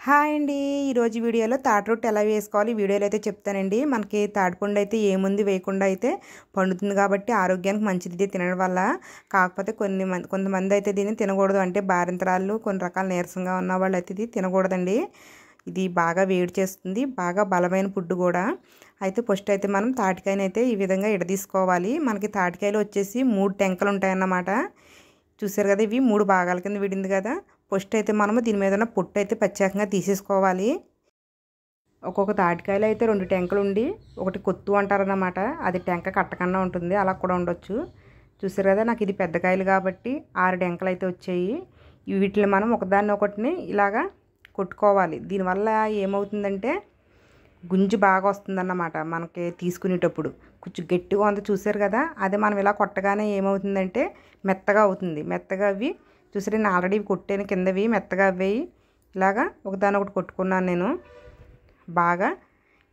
Hi అండి. ఈరోజు వీడియోలో తాటి రొట్టె ఎలా వేసుకోవాలి వీడియోలో అయితే చెప్తానండి. మనకి తాటిపండు అయితే ఏముంది వేయకుండా అయితే పండుతుంది కాబట్టి ఆరోగ్యానికి మంచిది ఇది తినడం వల్ల. కాకపోతే కొంతమంది అయితే దీన్ని తినకూడదు, అంటే బారింతరాళ్ళు కొన్ని రకాల నీరసంగా ఉన్న వాళ్ళు అయితే ఇది తినకూడదండి. ఇది బాగా వేడి చేస్తుంది, బాగా బలమైన ఫుడ్ కూడా. అయితే ఫస్ట్ అయితే మనం తాటికాయని అయితే ఈ విధంగా తీసుకోవాలి. మనకి తాటికాయలు వచ్చేసి 3 టెంకలు ఉంటాయన్నమాట. చూసారు కదా, ఇవి 3 భాగాల కింద విడింది కదా. ఫస్ట్ అయితే మనము దీని మీద ఉన్న పొట్టు అయితే ప్రత్యేకంగా తీసేసుకోవాలి. ఒక్కొక్క తాటికాయలు అయితే 2 టెంకలు ఉండి ఒకటి కొత్తు అంటారన్నమాట. అది టెంక కట్టకుండా ఉంటుంది, అలా కూడా ఉండొచ్చు. చూసారు కదా, నాకు ఇది పెద్ద కాయలు కాబట్టి 6 టెంకలు అయితే వచ్చాయి. వీటిని మనం ఒకదాన్ని ఒకటిని ఇలాగా కొట్టుకోవాలి. దీనివల్ల ఏమవుతుందంటే గుంజు బాగా వస్తుందన్నమాట. మనకి తీసుకునేటప్పుడు కొంచెం గట్టిగా ఉంది, చూసారు కదా. అదే మనం ఇలా కొట్టగానే ఏమవుతుందంటే మెత్తగా అవుతుంది. మెత్తగా అవి చూసారు, నేను ఆల్రెడీ కొట్టాను, కిందవి మెత్తగా అవ్వేయి. ఇలాగా ఒకదాని ఒకటి కొట్టుకున్నాను నేను. బాగా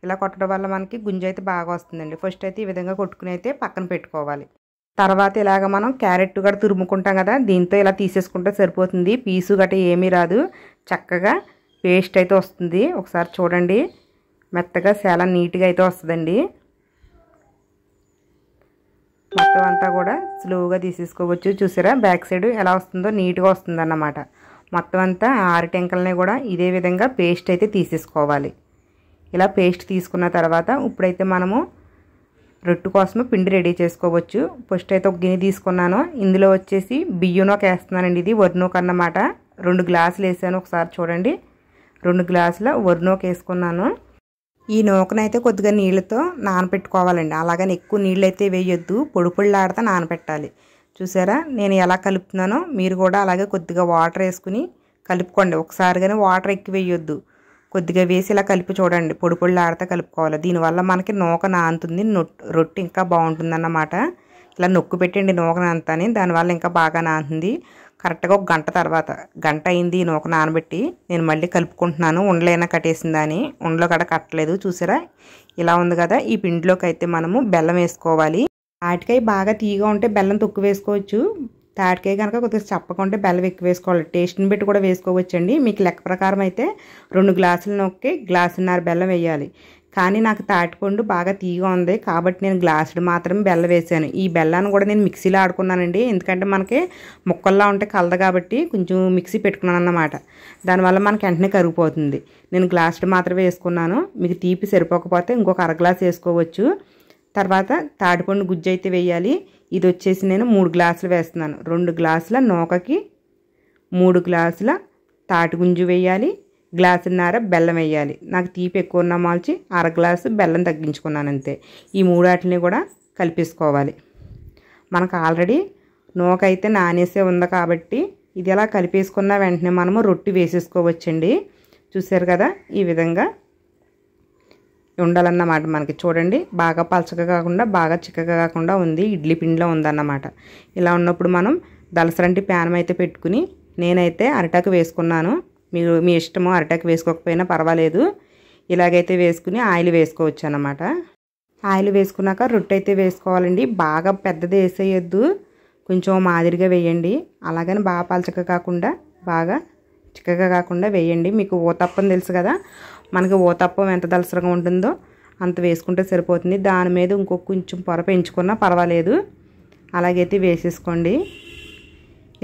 ఇలా కొట్టడం వల్ల మనకి గుంజు అయితే బాగా వస్తుందండి. ఫస్ట్ అయితే ఈ విధంగా కొట్టుకుని అయితే పక్కన పెట్టుకోవాలి. తర్వాత ఇలాగ మనం క్యారెట్ కూడా తురుముకుంటాం కదా, దీంతో ఇలా తీసేసుకుంటే సరిపోతుంది. పీసు గట్రా ఏమీ రాదు, చక్కగా పేస్ట్ అయితే వస్తుంది. ఒకసారి చూడండి, మెత్తగా చాలా నీట్గా అయితే వస్తుందండి. మొత్తం అంతా కూడా స్లోగా తీసేసుకోవచ్చు. చూసారా, బ్యాక్ సైడ్ ఎలా వస్తుందో నీట్గా వస్తుంది అన్నమాట. మొత్తం అంతా 6 టెంకల్ని కూడా ఇదే విధంగా పేస్ట్ అయితే తీసేసుకోవాలి. ఇలా పేస్ట్ తీసుకున్న తర్వాత ఇప్పుడైతే మనము రొట్టె కోసము పిండి రెడీ చేసుకోవచ్చు. ఫస్ట్ అయితే ఒక గిన్నె తీసుకున్నాను. ఇందులో వచ్చేసి బియ్యంలోకి వేస్తున్నానండి. ఇది వరినూక అన్నమాట. 2 గ్లాసులు వేసాను. ఒకసారి చూడండి, 2 గ్లాసుల వరినూక వేసుకున్నాను. ఈ నూకనైతే కొద్దిగా నీళ్ళతో నానబెట్టుకోవాలండి. అలాగని ఎక్కువ నీళ్ళు అయితే వేయొద్దు, పొడి పొడిలాడితే నానబెట్టాలి. చూసారా, నేను ఎలా కలుపుతున్నానో మీరు కూడా అలాగే కొద్దిగా వాటర్ వేసుకుని కలుపుకోండి. ఒకసారిగానే వాటర్ ఎక్కువ వేయొద్దు, కొద్దిగా వేసి ఇలా కలిపి చూడండి. పొడి పొడిలాడితే కలుపుకోవాలి. దీనివల్ల మనకి నూక నానుతుంది, రొట్టె ఇంకా బాగుంటుందన్నమాట. ఇలా నొక్కు పెట్టండి నూక నానుతాని, దానివల్ల ఇంకా బాగా నానుతుంది. కరెక్ట్గా ఒక గంట అయింది నూక నానబెట్టి. నేను మళ్ళీ కలుపుకుంటున్నాను. ఉండలైనా కట్టేసిందని, ఉండలో కూడా కట్టలేదు. చూసారా, ఇలా ఉంది కదా. ఈ పిండిలోకి అయితే మనము బెల్లం వేసుకోవాలి. తాటికాయ బాగా తీయగా ఉంటే బెల్లం తక్కువ వేసుకోవచ్చు. తాటికాయ కనుక కొద్దిగా చప్పగా ఉంటే బెల్లం ఎక్కువ వేసుకోవాలి. టేస్ట్ని బట్టి కూడా వేసుకోవచ్చండి. మీకు లెక్క ప్రకారం అయితే 2 గ్లాసుల నూకకి 1.5 గ్లాసున్నర బెల్లం వేయాలి. కానీ నాకు తాటిపండు బాగా తీయగా ఉంది కాబట్టి నేను గ్లాసుడు మాత్రమే బెల్లం వేసాను. ఈ బెల్లాన్ని కూడా నేను మిక్సీలో ఆడుకున్నానండి, ఎందుకంటే మనకి ముక్కల్లా ఉంటే కలదు కాబట్టి కొంచెం మిక్సీ పెట్టుకున్నాను అన్నమాట. దానివల్ల మనకి వెంటనే కరిగిపోతుంది. నేను గ్లాసుడు మాత్రమే వేసుకున్నాను. మీకు తీపి సరిపోకపోతే ఇంకొక 1/2 గ్లాసు వేసుకోవచ్చు. తర్వాత తాటిపండు గుజ్జు అయితే వేయాలి. ఇది వచ్చేసి నేను 3 గ్లాసులు వేస్తున్నాను. 2 గ్లాసుల నూకకి 3 గ్లాసుల తాటి గుంజు వేయాలి, 1.5 గ్లాసున్నర బెల్లం వేయాలి. నాకు తీపి ఎక్కువ ఉన్న మాల్చి 1/2 గ్లాసు బెల్లం తగ్గించుకున్నాను అంతే. ఈ 3 వాటిని కూడా కలిపేసుకోవాలి. మనకు ఆల్రెడీ నూక అయితే నానేసే ఉంది కాబట్టి ఇది ఎలా కలిపేసుకున్న వెంటనే మనము రొట్టె వేసేసుకోవచ్చండి. చూసారు కదా, ఈ విధంగా ఉండాలన్నమాట. మనకి చూడండి, బాగా పలచగా కాకుండా బాగా చిక్కగా కాకుండా ఉంది, ఇడ్లీ పిండిలో ఉందన్నమాట. ఇలా ఉన్నప్పుడు మనం దలసరంటి ప్యాన్ అయితే పెట్టుకుని నేనైతే అరిటాకు వేసుకున్నాను. మీరు మీ ఇష్టము, అరిటాకు వేసుకోకపోయినా పర్వాలేదు. ఇలాగైతే వేసుకుని ఆయిల్ వేసుకోవచ్చు అన్నమాట. ఆయిల్ వేసుకున్నాక రొట్టె అయితే వేసుకోవాలండి. బాగా పెద్దది వేసేయద్దు, కొంచెం మాదిరిగా వేయండి. అలాగని బాగా పలచగా కాకుండా బాగా చిక్కగా కాకుండా వేయండి. మీకు ఊతప్పం తెలుసు కదా, మనకి ఊతప్పం ఎంత దలసరగా ఉంటుందో అంత వేసుకుంటే సరిపోతుంది. దాని మీద ఇంకొక కొంచెం పొర పెంచుకున్నా పర్వాలేదు. అలాగైతే వేసేసుకోండి.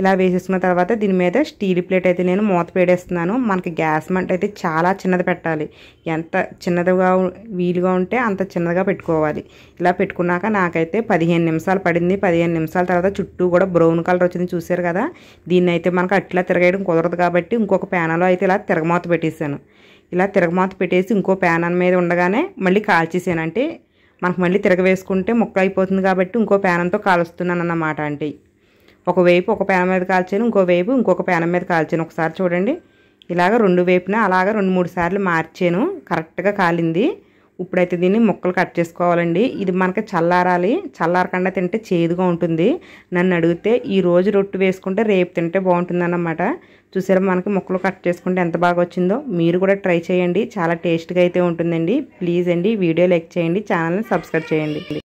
ఇలా వేసేసుకున్న తర్వాత దీని మీద స్టీల్ ప్లేట్ అయితే నేను మూత పెట్టేస్తున్నాను. మనకి గ్యాస్ మంట అయితే చాలా చిన్నది పెట్టాలి. ఎంత చిన్నదిగా వీలుగా ఉంటే అంత చిన్నదిగా పెట్టుకోవాలి. ఇలా పెట్టుకున్నాక నాకైతే 15 నిమిషాలు పడింది. 15 నిమిషాల తర్వాత చుట్టూ కూడా బ్రౌన్ కలర్ వచ్చింది. చూసారు కదా, దీన్ని అయితే మనకు అట్లా తిరగేయడం కుదరదు కాబట్టి ఇంకొక ప్యాన్లో అయితే ఇలా తిరగమాత పెట్టేశాను. ఇలా తిరగమాత పెట్టేసి ఇంకో ప్యాన్ మీద ఉండగానే మళ్ళీ కాల్చేసాను. అంటే మనకు మళ్ళీ తిరగవేసుకుంటే ముక్క అయిపోతుంది కాబట్టి ఇంకో ప్యానంతో కాలుస్తున్నాను అన్నమాట. అంటే ఒకవైపు ఒక ప్యాన్ మీద కాల్చాను, ఇంకోవైపు ఇంకొక ప్యాన్ మీద కాల్చాను. ఒకసారి చూడండి, ఇలాగ 2 వైపున అలాగ 2-3 సార్లు మార్చాను. కరెక్ట్గా కాలింది. ఇప్పుడైతే దీన్ని ముక్కలు కట్ చేసుకోవాలండి. ఇది మనకి చల్లారాలి, చల్లారకుండా తింటే చేదుగా ఉంటుంది. నన్ను అడిగితే ఈరోజు రొట్టె వేసుకుంటే రేపు తింటే బాగుంటుంది అన్నమాట. చూసారా, మనకి ముక్కలు కట్ చేసుకుంటే ఎంత బాగా వచ్చిందో. మీరు కూడా ట్రై చేయండి, చాలా టేస్ట్గా అయితే ఉంటుందండి. ప్లీజ్ అండి, వీడియో లైక్ చేయండి, ఛానల్ని సబ్స్క్రైబ్ చేయండి.